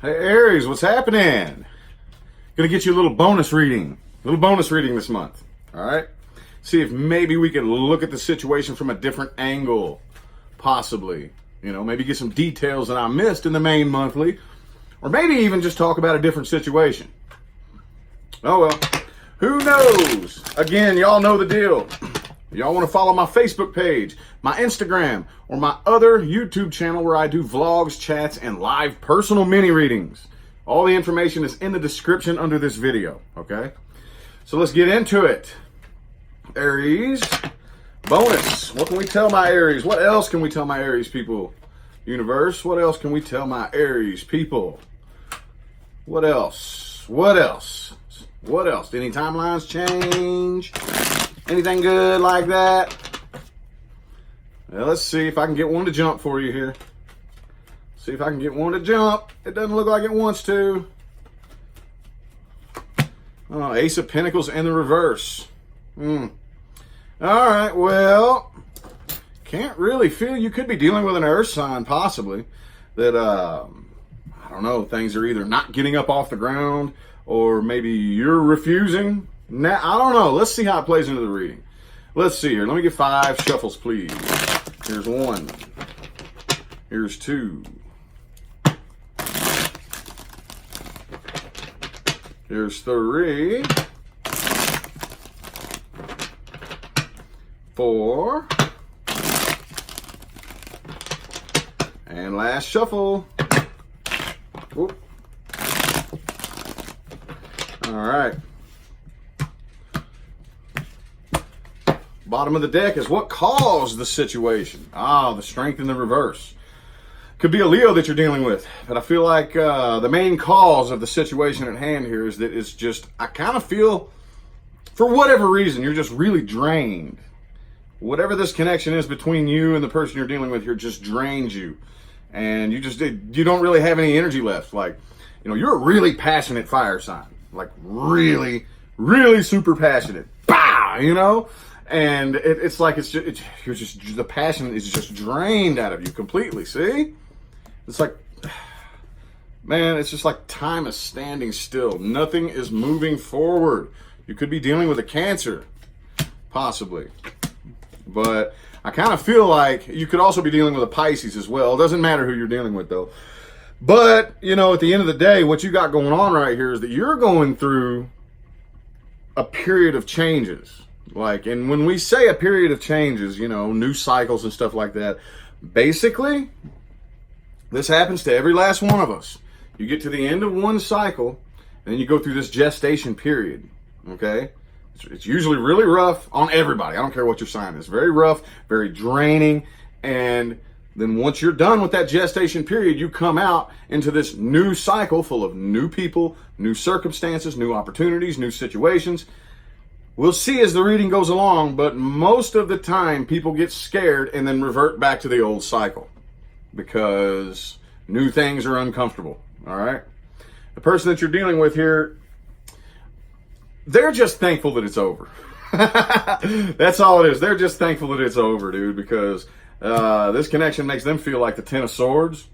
Hey Aries, what's happening? Gonna get you a little bonus reading. This month. Alright? See if maybe we can look at the situation from a different angle. Possibly. Maybe get some details that I missed in the main monthly. Or maybe even just talk about a different situation. Oh well. Who knows? Again, y'all know the deal. Y'all want to follow my Facebook page, my Instagram, or my other YouTube channel where I do vlogs, chats, and live personal mini readings. All the information is in the description under this video, okay? So let's get into it. Aries, bonus. What can we tell my Aries? What else can we tell my Aries people? Universe, what else can we tell my Aries people? What else? What else? What else? Any timelines change? Anything good like that? Well, let's see if I can get one to jump for you here. See if I can get one to jump. It doesn't look like it wants to. Oh, Ace of Pentacles in the reverse. All right, well, can't really feel. You could be dealing with an earth sign, possibly. That, I don't know, things are either not getting up off the ground or maybe you're refusing. Now, I don't know. Let's see how it plays into the reading. Let's see here. Let me get 5 shuffles, please. Here's 1. Here's 2. Here's 3. 4. And last shuffle. Whoop. All right. Bottom of the deck is what caused the situation. The strength in the reverse. Could be a Leo that you're dealing with, but I feel like the main cause of the situation at hand here is that it's just, I kind of feel, for whatever reason, you're just really drained. Whatever this connection is between you and the person you're dealing with here just drains you. And you don't really have any energy left. Like, you're a really passionate fire sign. Like, really, really super passionate. Bah! And it's like you're just the passion is just drained out of you completely. See, it's like, man, it's just like time is standing still. Nothing is moving forward. You could be dealing with a Cancer, possibly, but I kind of feel like you could also be dealing with a Pisces as well. It doesn't matter who you're dealing with though. But at the end of the day, what you got going on right here is that you're going through a period of changes. And when we say a period of changes, new cycles and stuff like that, basically, this happens to every last one of us. You get to the end of one cycle, and then you go through this gestation period, okay? It's usually really rough on everybody. I don't care what your sign is. Very rough, very draining, and then once you're done with that gestation period, you come out into this new cycle full of new people, new circumstances, new opportunities, new situations. We'll see as the reading goes along, but most of the time people get scared and then revert back to the old cycle because new things are uncomfortable, all right? The person that you're dealing with here, they're just thankful that it's over. That's all it is. They're just thankful that it's over, dude, because this connection makes them feel like the 10 of Swords,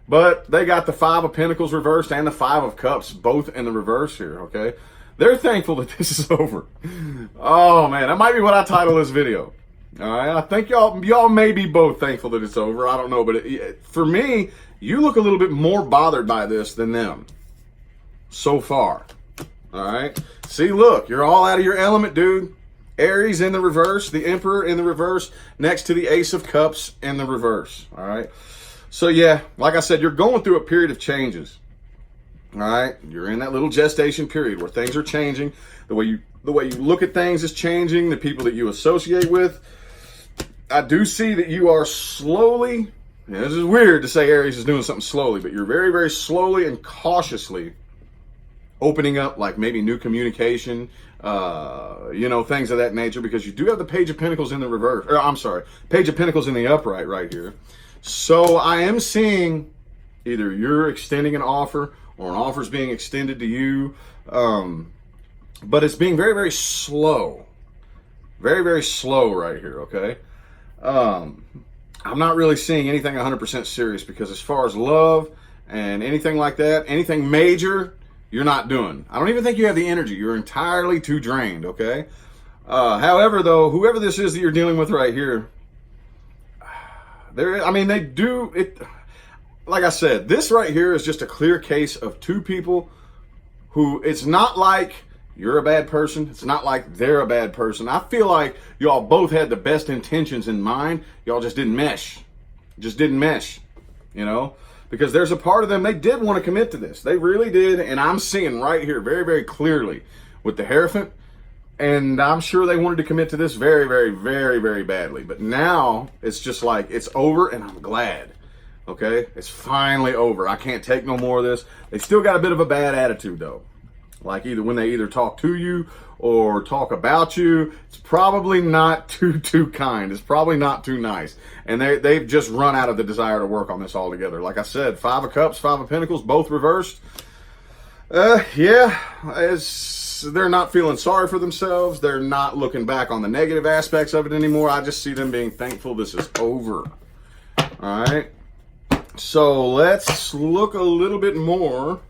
but they got the 5 of Pentacles reversed and the 5 of Cups both in the reverse here, okay? They're thankful that this is over. Oh man, that might be what I title this video. All right, I think y'all may be both thankful that it's over. I don't know, but for me, you look a little bit more bothered by this than them so far. All right, see, look, you're all out of your element, dude. Aries in the reverse, the Emperor in the reverse, next to the Ace of Cups in the reverse. All right, so yeah, like I said, you're going through a period of changes. All right, you're in that little gestation period where things are changing. The way you look at things is changing. The people that you associate with. I do see that you are slowly. This is weird to say Aries is doing something slowly, but you're very, very slowly and cautiously opening up, like maybe new communication, things of that nature. Because you do have the Page of Pentacles in the reverse. Or I'm sorry, Page of Pentacles in the upright right here. So I am seeing either you're extending an offer, or an offer is being extended to you, but it's being very, very slow. Very, very slow right here, okay? I'm not really seeing anything 100% serious because as far as love And anything like that, anything major, you're not doing. I don't even think you have the energy. You're entirely too drained, okay? However, though, whoever this is that you're dealing with right here, they do it. Like I said, this right here is just a clear case of two people who, it's not like you're a bad person. It's not like they're a bad person. I feel like y'all both had the best intentions in mind. Y'all just didn't mesh. Just didn't mesh, you know? Because there's a part of them, they did want to commit to this. They really did. And I'm seeing right here very, very clearly with the Hierophant. And I'm sure they wanted to commit to this very, very, very, very badly. But now it's just like, it's over and I'm glad. Okay? It's finally over. I can't take no more of this. They still got a bit of a bad attitude though. Like when they either talk to you or talk about you, it's probably not too kind. It's probably not too nice. And they've just run out of the desire to work on this altogether. Like I said, 5 of Cups, 5 of Pentacles, both reversed. Yeah, they're not feeling sorry for themselves. They're not looking back on the negative aspects of it anymore. I just see them being thankful this is over. All right. So let's look a little bit more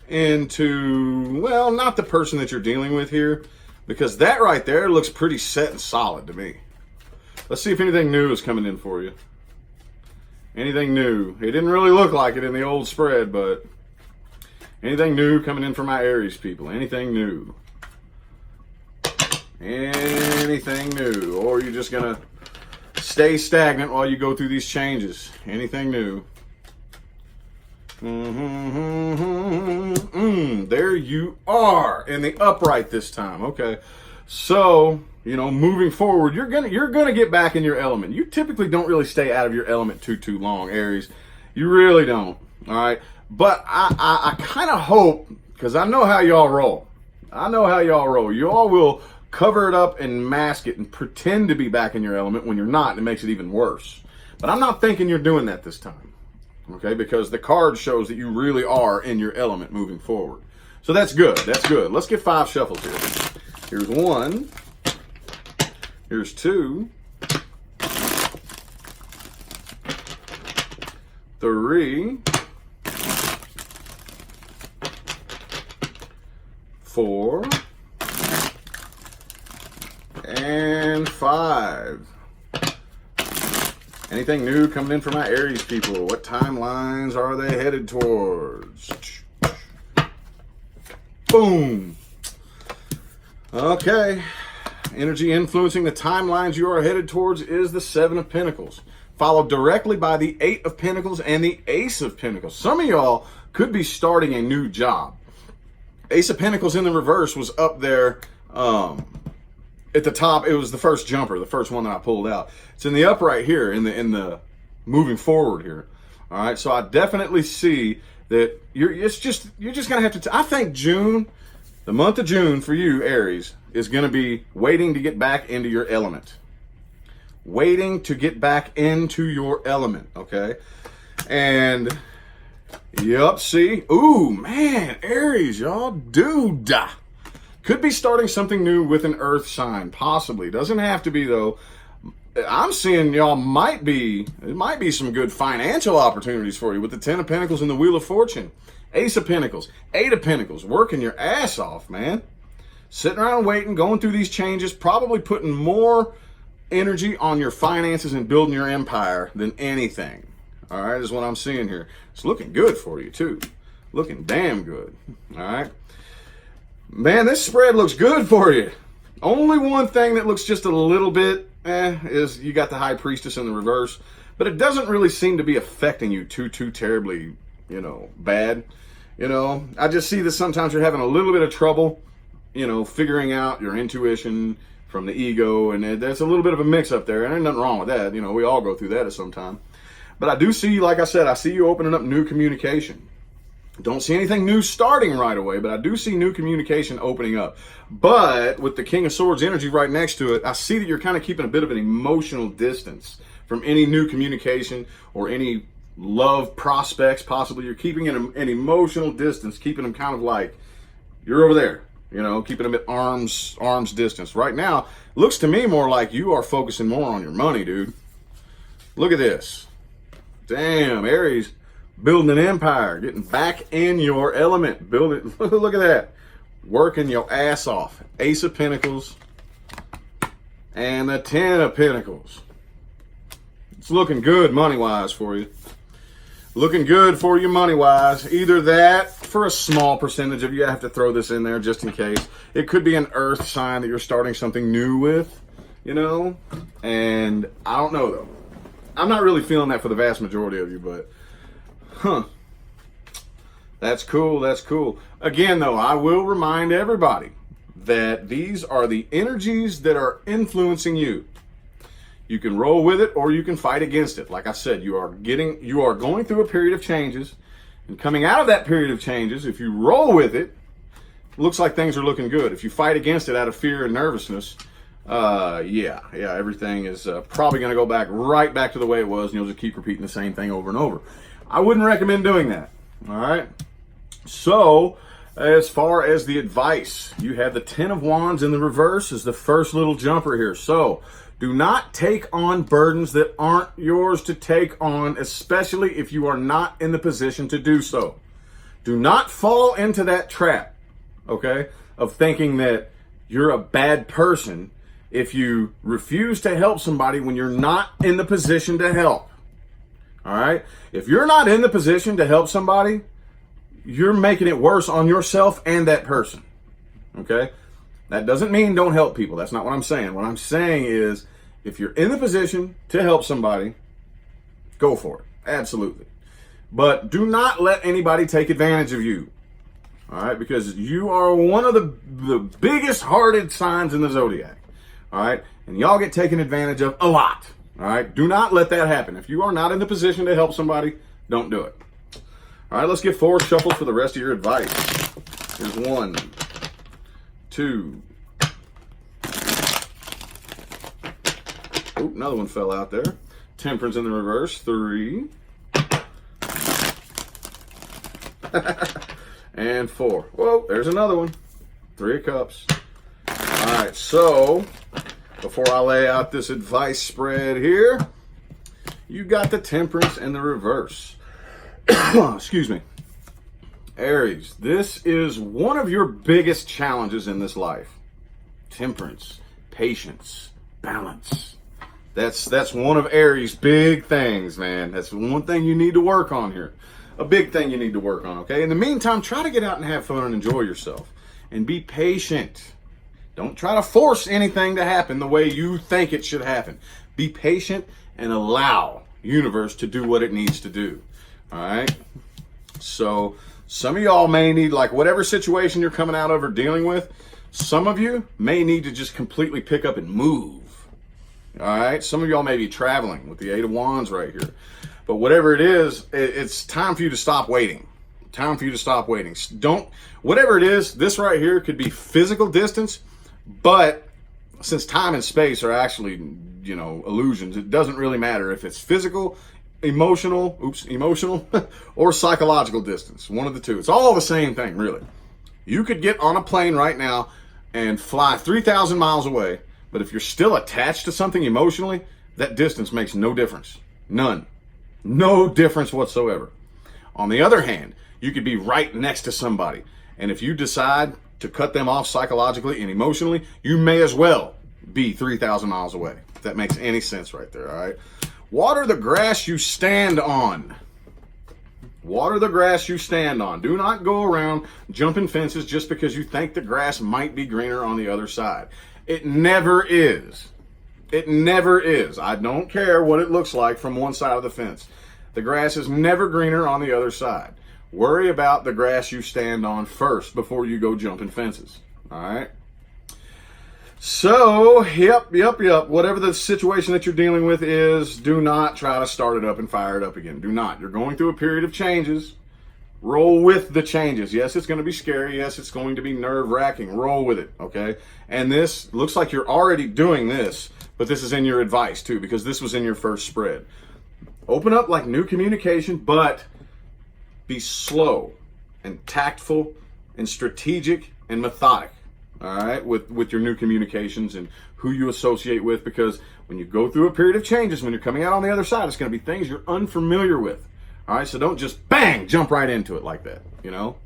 into, well, not the person that you're dealing with here, because that right there looks pretty set and solid to me. Let's see if anything new is coming in for you. Anything new. It didn't really look like it in the old spread, but anything new coming in for my Aries people. Anything new. Anything new. Or you're just going to stay stagnant while you go through these changes. Anything new. There you are in the upright this time. Okay. So, you know, moving forward, you're gonna get back in your element. You typically don't really stay out of your element too long, Aries. You really don't. All right. But I kind of hope, because I know how y'all roll. I know how y'all roll. Y'all will cover it up and mask it and pretend to be back in your element when you're not, and it makes it even worse. But I'm not thinking you're doing that this time. Okay, because the card shows that you really are in your element moving forward. So that's good. That's good. Let's get 5 shuffles here. Here's 1. Here's 2. 3. 4. And 5. Anything new coming in for my Aries people? What timelines are they headed towards? Boom. Okay. Energy influencing the timelines you are headed towards is the 7 of Pentacles, followed directly by the 8 of Pentacles and the Ace of Pentacles. Some of y'all could be starting a new job. Ace of Pentacles in the reverse was up there at the top. It was the first jumper, the first one that I pulled out. It's in the upright here, in the moving forward here. All right, so I definitely see that you're just gonna have to. I think June, the month of June for you, Aries, is gonna be waiting to get back into your element. Waiting to get back into your element. Okay, and yep, see, ooh man, Aries, y'all, dude. Could be starting something new with an earth sign, possibly. Doesn't have to be, though. I'm seeing y'all might be some good financial opportunities for you with the 10 of Pentacles and the Wheel of Fortune. Ace of Pentacles, 8 of Pentacles, working your ass off, man. Sitting around waiting, going through these changes, probably putting more energy on your finances and building your empire than anything. All right, is what I'm seeing here. It's looking good for you, too. Looking damn good. All right. Man, this spread looks good for you. Only one thing that looks just a little bit is you got the High Priestess in the reverse, but it doesn't really seem to be affecting you too terribly, you know, bad. You know, I just see that sometimes you're having a little bit of trouble, you know, figuring out your intuition from the ego, and there's a little bit of a mix up there, and there's nothing wrong with that. You know, we all go through that at some time. But I do see, like I said, I see you opening up new communication. Don't see anything new starting right away, but I do see new communication opening up. But with the King of Swords energy right next to it, I see that you're kind of keeping a bit of an emotional distance from any new communication or any love prospects. Possibly you're keeping an emotional distance, keeping them kind of like you're over there, you know, keeping them at arm's distance. Right now, looks to me more like you are focusing more on your money, dude. Look at this. Damn, Aries. building an empire, getting back in your element, building, look at that, working your ass off. Ace of Pentacles and the 10 of Pentacles. It's looking good money-wise for you. Looking good for you money-wise. Either that, for a small percentage of you, I have to throw this in there just in case. It could be an earth sign that you're starting something new with, you know? And I don't know, though. I'm not really feeling that for the vast majority of you, but, that's cool, that's cool. Again, though, I will remind everybody that these are the energies that are influencing you. You can roll with it or you can fight against it. Like I said, you are going through a period of changes, and coming out of that period of changes, if you roll with it, looks like things are looking good. If you fight against it out of fear and nervousness, everything is probably going to go right back to the way it was, and you'll just keep repeating the same thing over and over. I wouldn't recommend doing that. All right. So, as far as the advice, you have the 10 of Wands in the reverse as the first little jumper here. So, do not take on burdens that aren't yours to take on, especially if you are not in the position to do so. Do not fall into that trap, okay, of thinking that you're a bad person if you refuse to help somebody when you're not in the position to help. All right? If you're not in the position to help somebody, you're making it worse on yourself and that person. Okay? That doesn't mean don't help people. That's not what I'm saying. What I'm saying is, if you're in the position to help somebody, go for it. Absolutely. But do not let anybody take advantage of you. All right? Because you are one of the biggest hearted signs in the zodiac. All right? And y'all get taken advantage of a lot. All right? Do not let that happen. If you are not in the position to help somebody, don't do it. All right, let's get 4 shuffles for the rest of your advice. Here's 1, 2. Oh, another one fell out there. Temperance in the reverse. 3. And 4. Whoa, there's another one. 3 of Cups. All right, so before I lay out this advice spread here, you got the Temperance in the reverse. Excuse me. Aries, this is one of your biggest challenges in this life. Temperance, patience, balance. That's one of Aries' big things, man. That's one thing you need to work on here. A big thing you need to work on, okay? In the meantime, try to get out and have fun and enjoy yourself. And be patient. Don't try to force anything to happen the way you think it should happen. Be patient and allow universe to do what it needs to do. All right. So some of y'all may need, like, whatever situation you're coming out of or dealing with, some of you may need to just completely pick up and move. All right. Some of y'all may be traveling with the 8 of Wands right here. But whatever it is, it's time for you to stop waiting. Time for you to stop waiting. Whatever it is, this right here could be physical distance, but since time and space are actually, illusions, it doesn't really matter if it's physical, emotional, or psychological distance. One of the two. It's all the same thing, really. You could get on a plane right now and fly 3,000 miles away, but if you're still attached to something emotionally, that distance makes no difference. None. No difference whatsoever. On the other hand, you could be right next to somebody, and if you decide to cut them off psychologically and emotionally, you may as well be 3,000 miles away. If that makes any sense right there, all right? Water the grass you stand on. Water the grass you stand on. Do not go around jumping fences just because you think the grass might be greener on the other side. It never is. It never is. I don't care what it looks like from one side of the fence. The grass is never greener on the other side. Worry about the grass you stand on first before you go jumping fences. All right? So, yep. Whatever the situation that you're dealing with is, do not try to start it up and fire it up again. Do not. You're going through a period of changes. Roll with the changes. Yes, it's going to be scary. Yes, it's going to be nerve-wracking. Roll with it, okay? And this looks like you're already doing this, but this is in your advice too, because this was in your first spread. Open up like new communication, but be slow and tactful and strategic and methodic, all right, with your new communications and who you associate with, because when you go through a period of changes, when you're coming out on the other side, it's going to be things you're unfamiliar with, All right, so don't just bang, jump right into it like that, you know?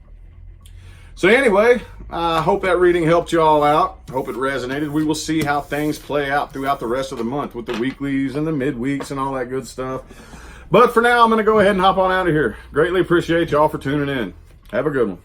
So anyway, I hope that reading helped you all out. Hope it resonated. We will see how things play out throughout the rest of the month with the weeklies and the midweeks and all that good stuff. But for now, I'm going to go ahead and hop on out of here. Greatly appreciate y'all for tuning in. Have a good one.